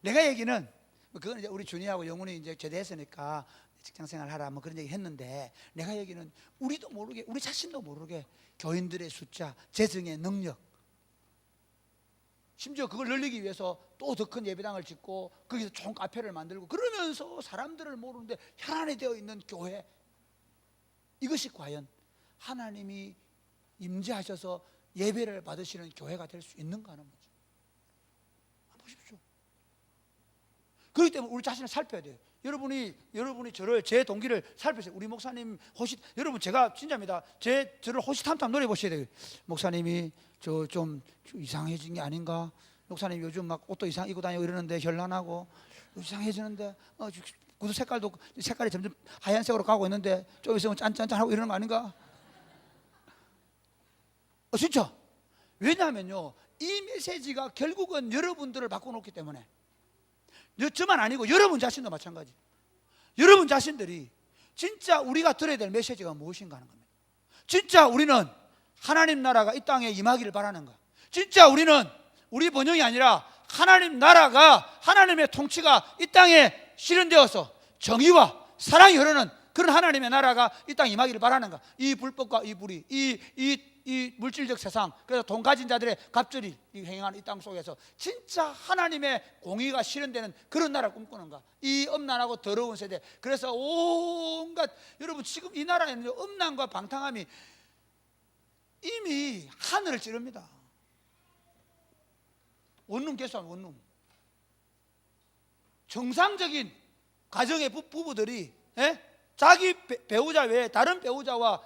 내가 얘기는 그건 이제 우리 준이하고 영훈이 이제 제대했으니까 직장생활 하라 뭐 그런 얘기 했는데 내가 얘기는 우리도 모르게 우리 자신도 모르게 교인들의 숫자, 재정의 능력, 심지어 그걸 늘리기 위해서 또 더 큰 예배당을 짓고 거기서 좋은 카페를 만들고 그러면서 사람들을 모르는데 혈안이 되어 있는 교회, 이것이 과연 하나님이 임재하셔서 예배를 받으시는 교회가 될 수 있는가 하는 문제. 보십시오. 그렇기 때문에 우리 자신을 살펴야 돼요. 여러분이 저를 제 동기를 살펴보세요. 우리 목사님 호시, 여러분 제가 진짜입니다. 저를 호시탐탐 노래 보셔야 돼요. 목사님이 저 좀 이상해진 게 아닌가? 목사님 요즘 막 옷도 이상 입고 다니고 이러는데 현란하고 이상해지는데 구두 색깔이 점점 하얀색으로 가고 있는데 좀 있으면 짠짠짠하고 이러는 거 아닌가? 진짜. 왜냐하면요, 이 메시지가 결국은 여러분들을 바꿔놓기 때문에. 저만 아니고 여러분 자신도 마찬가지. 여러분 자신들이 진짜 우리가 들어야 될 메시지가 무엇인가 하는 겁니다. 진짜 우리는 하나님 나라가 이 땅에 임하기를 바라는가? 진짜 우리는 우리 번영이 아니라 하나님 나라가, 하나님의 통치가 이 땅에 실현되어서 정의와 사랑이 흐르는 그런 하나님의 나라가 이 땅에 임하기를 바라는가? 이 불법과 이 불이, 이 물질적 세상, 그래서 돈 가진 자들의 갑절이 행하는 이 땅 속에서 진짜 하나님의 공의가 실현되는 그런 나라를 꿈꾸는가? 이 음란하고 더러운 세대. 그래서 온갖, 여러분 지금 이 나라에는 음란과 방탕함이 이미 하늘을 찌릅니다. 원룸 개수한 원룸. 정상적인 가정의 부부들이 자기 배우자 외에 다른 배우자와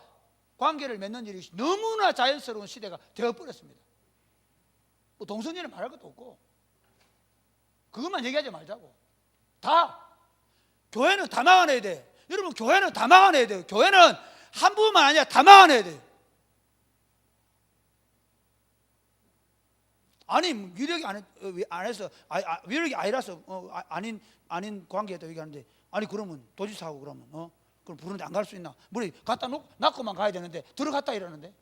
관계를 맺는 일이 너무나 자연스러운 시대가 되어버렸습니다. 뭐 동성애는 말할 것도 없고 그것만 얘기하지 말자고. 다 교회는 다 막아내야 돼. 여러분, 교회는 다 막아내야 돼요. 교회는 한 부분만 아니라 다 막아내야 돼요. 아니 위력이 안 해서 위력이 아니라서 아닌 관계에다 얘기하는데, 아니 그러면 도지사하고 그러면 그럼 부르는데 안 갈 수 있나? 물이 갖다 놓고만 가야 되는데 들어갔다 이러는데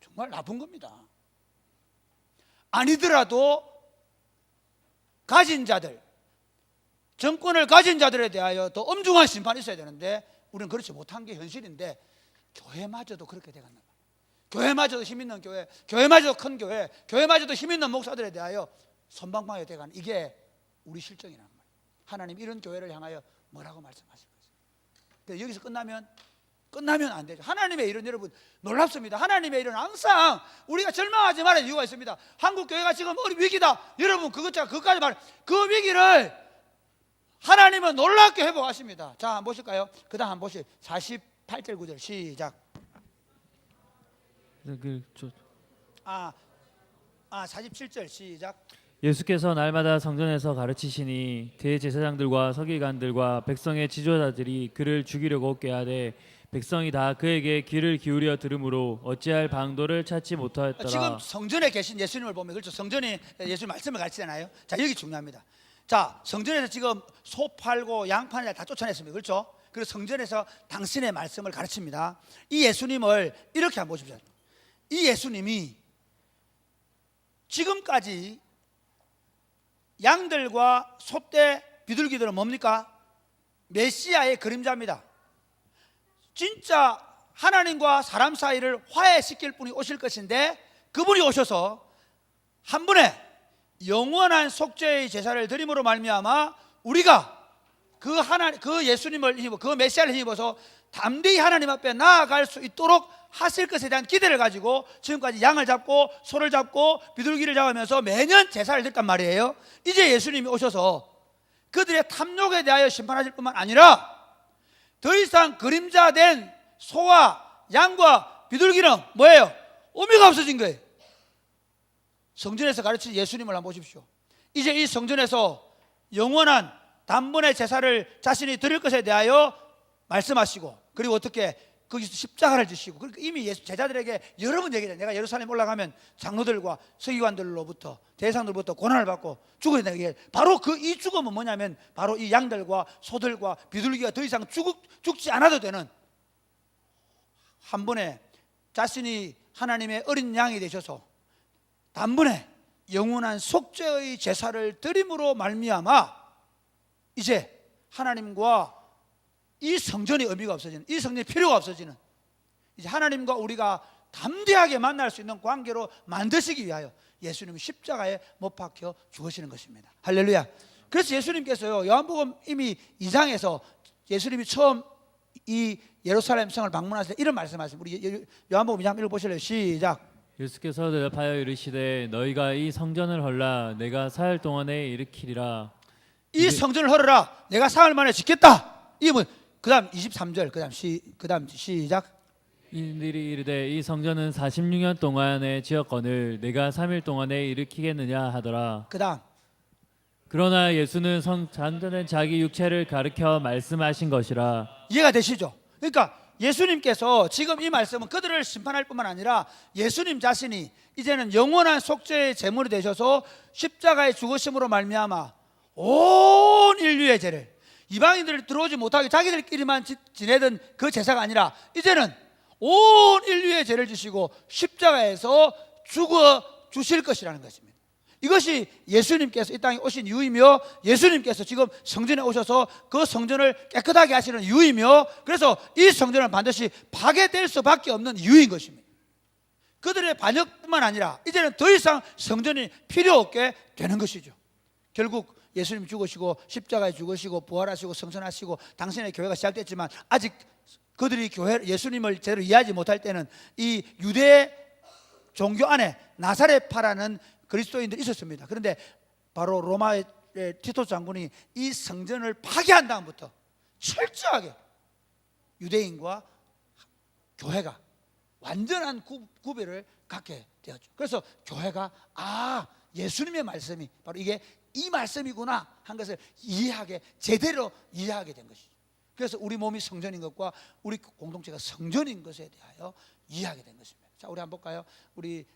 정말 나쁜 겁니다. 아니더라도 가진 자들, 정권을 가진 자들에 대하여 더 엄중한 심판이 있어야 되는데 우리는 그렇지 못한 게 현실인데, 교회마저도 그렇게 돼갔나 봐. 교회마저도 힘 있는 교회, 교회마저도 큰 교회, 교회마저도 힘 있는 목사들에 대하여 선방망이 돼가는, 이게 우리 실정이라는 말이에요. 하나님 이런 교회를 향하여 뭐라고 말씀하실 거예요? 여기서 끝나면 안 되죠. 하나님의 일은 여러분 놀랍습니다. 하나님의 일은 항상 우리가 절망하지 말아야 이유가 있습니다. 한국 교회가 지금 위기다. 여러분 그것까지 말해. 그 위기를 하나님은 놀랍게 회복하십니다. 자, 한번 보실까요? 그 다음 한번 보시죠. 48절 9절 시작. 47절 시작. 예수께서 날마다 성전에서 가르치시니 대제사장들과 서기관들과 백성의 지도자들이 그를 죽이려고 꾀하되 백성이 다 그에게 귀를 기울여 들으므로 어찌할 방도를 찾지 못하였더라. 지금 성전에 계신 예수님을 보면, 그렇죠, 성전이 예수님 말씀을 가르치잖아요. 자, 여기 중요합니다. 자, 성전에서 지금 소 팔고 양 파는 자 다 쫓아냈습니다. 그렇죠? 그리고 성전에서 당신의 말씀을 가르칩니다. 이 예수님을 이렇게 한번 보십시오. 이 예수님이 지금까지 양들과 소떼 비둘기들은 뭡니까? 메시아의 그림자입니다. 진짜 하나님과 사람 사이를 화해시킬 분이 오실 것인데, 그분이 오셔서 한 분의 영원한 속죄의 제사를 드림으로 말미암아 우리가 그 예수님을 힘입어, 그 메시아를 힘입어서 담대히 하나님 앞에 나아갈 수 있도록 하실 것에 대한 기대를 가지고 지금까지 양을 잡고 소를 잡고 비둘기를 잡으면서 매년 제사를 드렸단 말이에요. 이제 예수님이 오셔서 그들의 탐욕에 대하여 심판하실 뿐만 아니라 더 이상 그림자된 소와 양과 비둘기는 뭐예요? 의미가 없어진 거예요. 성전에서 가르친 예수님을 한번 보십시오. 이제 이 성전에서 영원한 단번의 제사를 자신이 드릴 것에 대하여 말씀하시고, 그리고 어떻게 거기서 십자가를 지시고, 그러니까 이미 예수 제자들에게 여러 번 얘기해요. 내가 예루살렘 올라가면 장로들과 서기관들로부터 대상들부터 고난을 받고 죽어야 된다. 바로 이 죽음은 뭐냐면 바로 이 양들과 소들과 비둘기가 더 이상 죽지 않아도 되는, 한 번에 자신이 하나님의 어린 양이 되셔서 단번에 영원한 속죄의 제사를 드림으로 말미암아 이제 하나님과 이 성전의 의미가 없어지는, 이 성전이 필요가 없어지는, 이제 하나님과 우리가 담대하게 만날 수 있는 관계로 만드시기 위하여 예수님이 십자가에 못 박혀 죽으시는 것입니다. 할렐루야. 그래서 예수님께서요, 요한복음 이미 2장에서 예수님이 처음 이 예루살렘 성을 방문하실 때 이런 말씀하셨습니다. 우리 요한복음 2장 읽어보실래요? 시작. 예수께서 대답하여 이르시되 너희가 이 성전을 헐라 내가 사흘 동안에 일으키리라. 이 성전을 헐어라 내가 사흘 만에 짓겠다. 이게 뭐, 그 다음 23절 그 다음 시작. 이들이 이르되 이 성전은 46년 동안에 지었거늘 내가 3일 동안에 일으키겠느냐 하더라. 그 다음. 그러나 예수는 잔전된 자기 육체를 가르켜 말씀하신 것이라. 이해가 되시죠? 그러니까 예수님께서 지금 이 말씀은 그들을 심판할 뿐만 아니라 예수님 자신이 이제는 영원한 속죄의 제물이 되셔서 십자가에 죽으심으로 말미암아 온 인류의 죄를, 이방인들이 들어오지 못하게 자기들끼리만 지내던 그 제사가 아니라 이제는 온 인류의 죄를 지시고 십자가에서 죽어 주실 것이라는 것입니다. 이것이 예수님께서 이 땅에 오신 이유이며, 예수님께서 지금 성전에 오셔서 그 성전을 깨끗하게 하시는 이유이며, 그래서 이 성전은 반드시 파괴될 수밖에 없는 이유인 것입니다. 그들의 반역뿐만 아니라 이제는 더 이상 성전이 필요 없게 되는 것이죠. 결국 예수님 죽으시고 십자가에 죽으시고 부활하시고 성천하시고 당신의 교회가 시작됐지만, 아직 그들이 예수님을 제대로 이해하지 못할 때는 이 유대 종교 안에 나사렛파라는 그리스도인들이 있었습니다. 그런데 바로 로마의 티토스 장군이 이 성전을 파괴한 다음부터 철저하게 유대인과 교회가 완전한 구별을 갖게 되었죠. 그래서 교회가 예수님의 말씀이 바로 이게 이 말씀이구나 한 것을 제대로 이해하게 된 것이죠. 그래서 우리 몸이 성전인 것과 우리 공동체가 성전인 것에 대하여 이해하게 된 것입니다. 자, 우리 한번 볼까요? 우리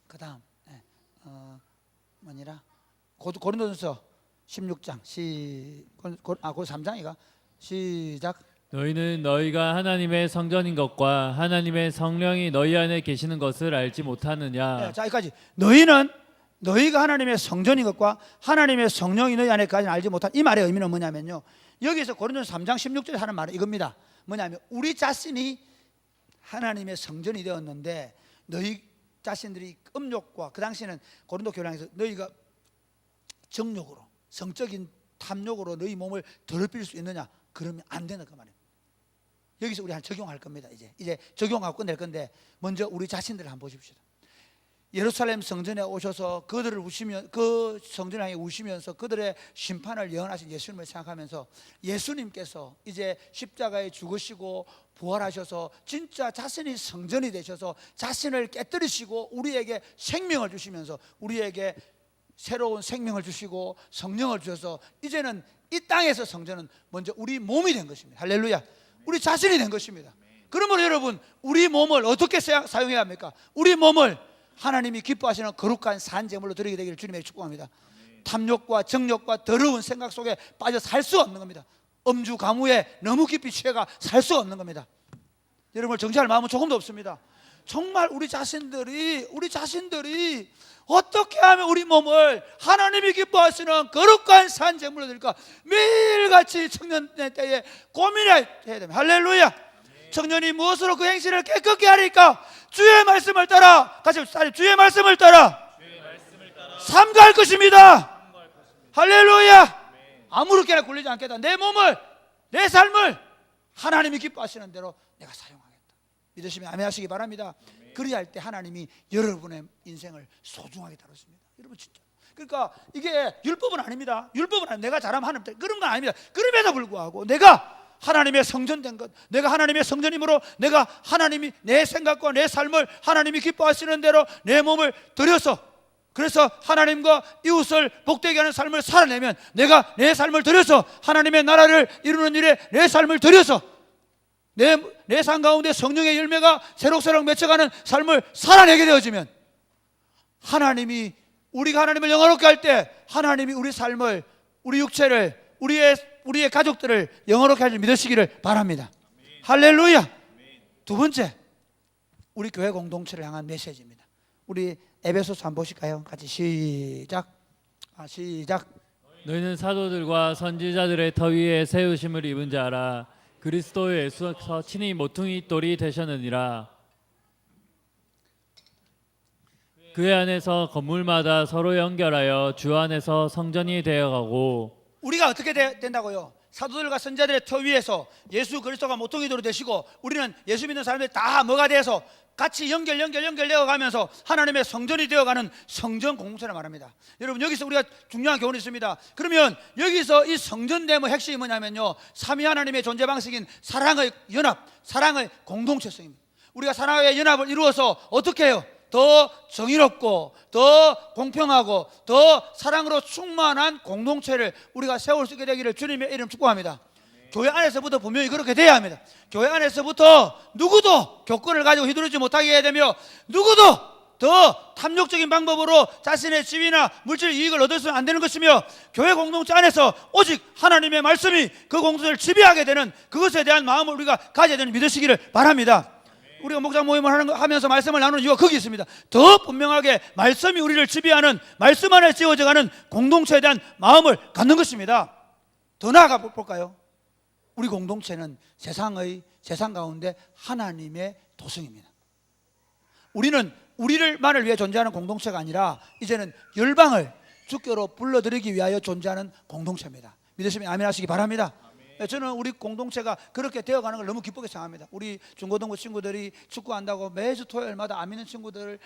그다음 뭐니라 고린도전서 16장 그 3장이가 시작. 너희는 너희가 하나님의 성전인 것과 하나님의 성령이 너희 안에 계시는 것을 알지 못하느냐. 네, 자, 여기까지. 너희가 하나님의 성전인 것과 하나님의 성령이 너희 안에까지 알지 못한, 이 말의 의미는 뭐냐면요, 여기서 고린도서 3장 16절에 하는 말은 이겁니다. 뭐냐면 우리 자신이 하나님의 성전이 되었는데 너희 자신들이 음욕과, 그 당시에는 고린도 교회에서 너희가 정욕으로, 성적인 탐욕으로 너희 몸을 더럽힐 수 있느냐? 그러면 안 되는 그 말이에요. 여기서 우리 한 적용할 겁니다. 이제 적용하고 끝낼 건데, 먼저 우리 자신들을 한번 보십시오. 예루살렘 성전에 오셔서 그들을 그 성전을 향해 우시면서 그들의 심판을 예언하신 예수님을 생각하면서, 예수님께서 이제 십자가에 죽으시고 부활하셔서 진짜 자신이 성전이 되셔서 자신을 깨뜨리시고 우리에게 생명을 주시면서 우리에게 새로운 생명을 주시고 성령을 주셔서 이제는 이 땅에서 성전은 먼저 우리 몸이 된 것입니다. 할렐루야. 우리 자신이 된 것입니다. 그러므로 여러분, 우리 몸을 어떻게 사용해야 합니까? 우리 몸을 하나님이 기뻐하시는 거룩한 산제물로 드리게 되기를 주님에게 축복합니다. 탐욕과 정욕과 더러운 생각 속에 빠져 살 수가 없는 겁니다. 음주 가무에 너무 깊이 취해가 살 수가 없는 겁니다. 여러분을 정죄할 마음은 조금도 없습니다. 정말 우리 자신들이 어떻게 하면 우리 몸을 하나님이 기뻐하시는 거룩한 산제물로 드릴까, 매일같이 청년의 때에 고민해야 됩니다. 할렐루야. 청년이 무엇으로 그 행실을 깨끗게 하리까? 주의 말씀을 따라, 같이 주의 말씀을 따라 삼가할 것입니다. 할렐루야. 아무렇게나 굴리지 않겠다. 내 몸을, 내 삶을 하나님이 기뻐하시는 대로 내가 사용하겠다. 믿으시면 아멘 하시기 바랍니다. 그리할 때 하나님이 여러분의 인생을 소중하게 다루십니다. 여러분 진짜. 그러니까 이게 율법은 아닙니다. 율법은 아닙니다. 내가 잘하면 하나님 그런 건 아닙니다. 그럼에도 불구하고 내가 하나님의 성전된 것, 내가 하나님의 성전이므로 내가 하나님이 내 생각과 내 삶을 하나님이 기뻐하시는 대로 내 몸을 들여서, 그래서 하나님과 이웃을 복되게 하는 삶을 살아내면 내가 내 삶을 들여서 하나님의 나라를 이루는 일에 내 삶을 들여서 내 삶 가운데 성령의 열매가 새록새록 맺혀가는 삶을 살아내게 되어지면, 하나님이, 우리가 하나님을 영화롭게 할 때 하나님이 우리 삶을, 우리 육체를, 우리의 가족들을 영화롭게 하지 믿으시기를 바랍니다. 할렐루야. 두 번째, 우리 교회 공동체를 향한 메시지입니다. 우리 에베소서 한번 보실까요? 같이 시작. 너희는 사도들과 선지자들의 터 위에 세우심을 입은 자라. 그리스도 예수께서 친히 모퉁이 돌이 되셨느니라. 그의 안에서 건물마다 서로 연결하여 주 안에서 성전이 되어가고. 우리가 어떻게 된다고요? 사도들과 선지자들의 터 위에서 예수 그리스도가 모퉁이 돌이 되시고, 우리는 예수 믿는 사람들이 다 뭐가 돼서 같이 연결되어 가면서 하나님의 성전이 되어가는 성전 공동체를 말합니다. 여러분, 여기서 우리가 중요한 교훈이 있습니다. 그러면 여기서 이 성전됨의 핵심이 뭐냐면요, 삼위 하나님의 존재 방식인 사랑의 연합, 사랑의 공동체성입니다. 우리가 사랑의 연합을 이루어서 어떻게 해요? 더 정의롭고 더 공평하고 더 사랑으로 충만한 공동체를 우리가 세울 수 있게 되기를 주님의 이름 축복합니다. 교회 안에서부터 분명히 그렇게 돼야 합니다. 교회 안에서부터 누구도 교권을 가지고 휘두르지 못하게 해야 되며, 누구도 더 탐욕적인 방법으로 자신의 지위나 물질 이익을 얻어서는 안 되는 것이며, 교회 공동체 안에서 오직 하나님의 말씀이 그 공동체를 지배하게 되는 그것에 대한 마음을 우리가 가져야 되는 믿으시기를 바랍니다. 우리가 목장 모임을 하면서 말씀을 나누는 이유가 거기 있습니다. 더 분명하게 말씀이 우리를 지배하는, 말씀 안에 지어져가는 공동체에 대한 마음을 갖는 것입니다. 더 나아가 볼까요? 우리 공동체는 세상 가운데 하나님의 도성입니다. 우리는 우리만을 위해 존재하는 공동체가 아니라 이제는 열방을 주께로 불러들이기 위하여 존재하는 공동체입니다. 믿으시면 아멘 하시기 바랍니다. 저는 우리 공동체가 그렇게 되어가는 걸 너무 기쁘게 생각합니다. 우리 중고등부 친구들이 축구한다고 매주 토요일마다 안 믿는 친구들을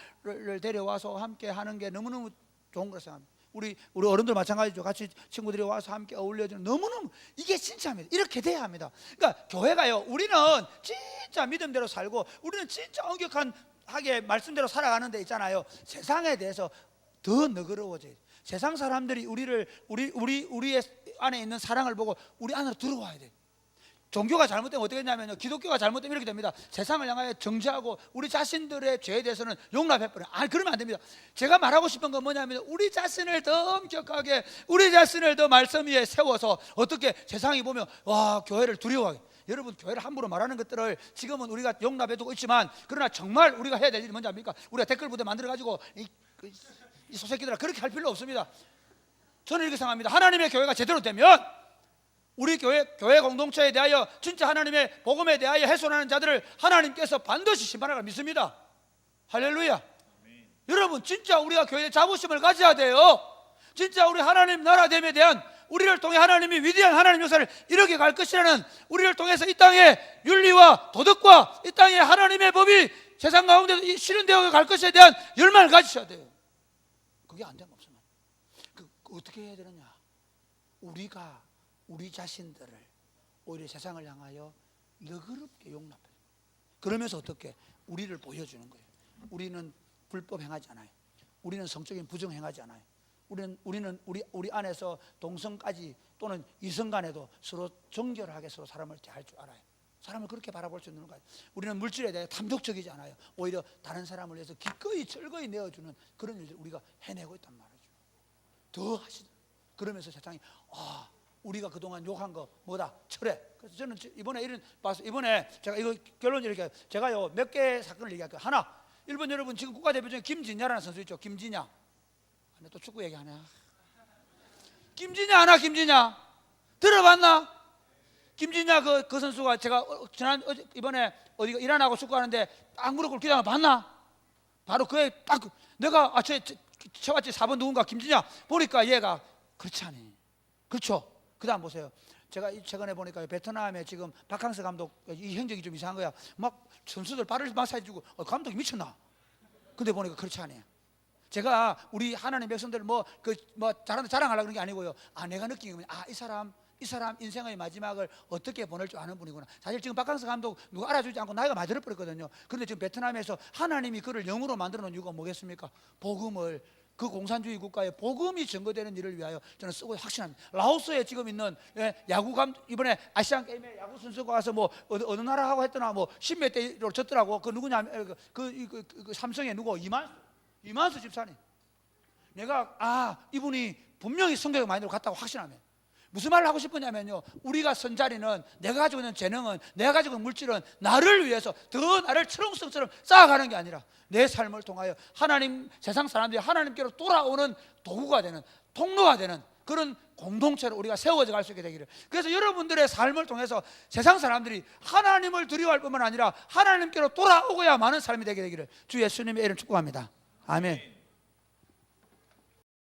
데려와서 함께 하는 게 너무너무 좋은 거라고 생각합니다. 우리 어른들 마찬가지죠. 같이 친구들이 와서 함께 어울려주는, 너무너무 이게 진짜입니다. 이렇게 돼야 합니다. 그러니까 교회가요, 우리는 진짜 믿음대로 살고 우리는 진짜 엄격하게 말씀대로 살아가는 데 있잖아요. 세상에 대해서 더 너그러워져요. 세상 사람들이 우리의 안에 있는 사랑을 보고 우리 안으로 들어와야 돼. 종교가 잘못되면 어떻게 되냐면요, 기독교가 잘못되면 이렇게 됩니다. 세상을 향하여 정죄하고 우리 자신들의 죄에 대해서는 용납해버려요. 아니, 그러면 안 됩니다. 제가 말하고 싶은 건 뭐냐면, 우리 자신을 더 엄격하게, 우리 자신을 더 말씀 위에 세워서 어떻게 세상이 보면 와, 교회를 두려워하게. 여러분, 교회를 함부로 말하는 것들을 지금은 우리가 용납해두고 있지만, 그러나 정말 우리가 해야 될 일이 뭔지 압니까? 우리가 댓글 부대 만들어가지고 이 소새끼들아, 그렇게 할 필요 없습니다. 저는 이렇게 생각합니다. 하나님의 교회가 제대로 되면 우리 교회 공동체에 대하여 진짜 하나님의 복음에 대하여 훼손하는 자들을 하나님께서 반드시 심판할 걸 믿습니다. 할렐루야. 여러분, 진짜 우리가 교회에 자부심을 가져야 돼요. 진짜 우리 하나님 나라됨에 대한, 우리를 통해 하나님이 위대한 하나님 역사를 이렇게 갈 것이라는, 우리를 통해서 이 땅에 윤리와 도덕과 이 땅에 하나님의 법이 세상 가운데 실현되어 갈 것에 대한 열망을 가지셔야 돼요. 그게 안 되면 없으면 어떻게 해야 되느냐? 우리가 우리 자신들을 오히려 세상을 향하여 너그럽게 용납해요. 그러면서 어떻게 우리를 보여주는 거예요. 우리는 불법 행하지 않아요. 우리는 성적인 부정 행하지 않아요. 우리는 우리 안에서 동성까지 또는 이성 간에도 서로 정결하게 서로 사람을 대할 줄 알아요. 사람을 그렇게 바라볼 수 있는 거예요. 우리는 물질에 대해 탐욕적이지 않아요. 오히려 다른 사람을 위해서 기꺼이 철거히 내어주는 그런 일들을 우리가 해내고 있단 말이죠. 더 하시다. 그러면서 세상이 우리가 그동안 욕한 거 뭐다? 철회. 그래서 저는 이번에 제가 이거 결론 이렇게, 제가요 몇 개 사건을 얘기할게요. 하나, 일본 여러분 지금 국가대표 중에 김진야라는 선수 있죠. 김진야. 또 축구 얘기하냐? 김진야 아나? 김진야 들어봤나? 김진야 그 선수가 제가 이번에 어디가 일하나고 축구하는데 딱 무릎 꿇고 기다려 봤나? 바로 그에 딱 내가 쳐봤지 4번 누군가 김진야 보니까 얘가 그렇지 않니? 그렇죠. 그 다음 보세요. 제가 최근에 보니까 베트남에 지금 박항서 감독 이 행적이 좀 이상한 거야. 막 선수들 발을 마사지 주고 감독이 미쳤나? 근데 보니까 그렇지 않아요. 제가 우리 하나님 백성들 자랑하려고 그런 게 아니고요. 내가 느낀 게 이 사람 인생의 마지막을 어떻게 보낼 줄 아는 분이구나. 사실 지금 박항서 감독 누가 알아주지 않고 나이가 많이 들어버렸거든요. 그런데 지금 베트남에서 하나님이 그를 영으로 만들어 놓은 이유가 뭐겠습니까? 복음을, 그 공산주의 국가에 복음이 증거되는 일을 위하여 저는 쓰고 확신합니다. 라오스에 지금 있는 야구 이번에 아시안 게임에 야구 선수가 와서 어느 나라하고 했더나 10몇 대로 졌더라고. 그 누구냐? 그 삼성의 누구? 이만수 집사님. 내가 이분이 분명히 성경에 많이 갔다고 확신하면, 무슨 말을 하고 싶으냐면요, 우리가 선 자리는, 내가 가지고 있는 재능은, 내가 가지고 있는 물질은 나를 위해서 더 나를 철옹성처럼 쌓아가는 게 아니라 내 삶을 통하여 세상 사람들이 하나님께로 돌아오는 도구가 되는, 통로가 되는 그런 공동체로 우리가 세워져 갈 수 있게 되기를. 그래서 여러분들의 삶을 통해서 세상 사람들이 하나님을 두려워할 뿐만 아니라 하나님께로 돌아오고야 많은 삶이 되게 되기를 주 예수님의 이름 축복합니다. 아멘.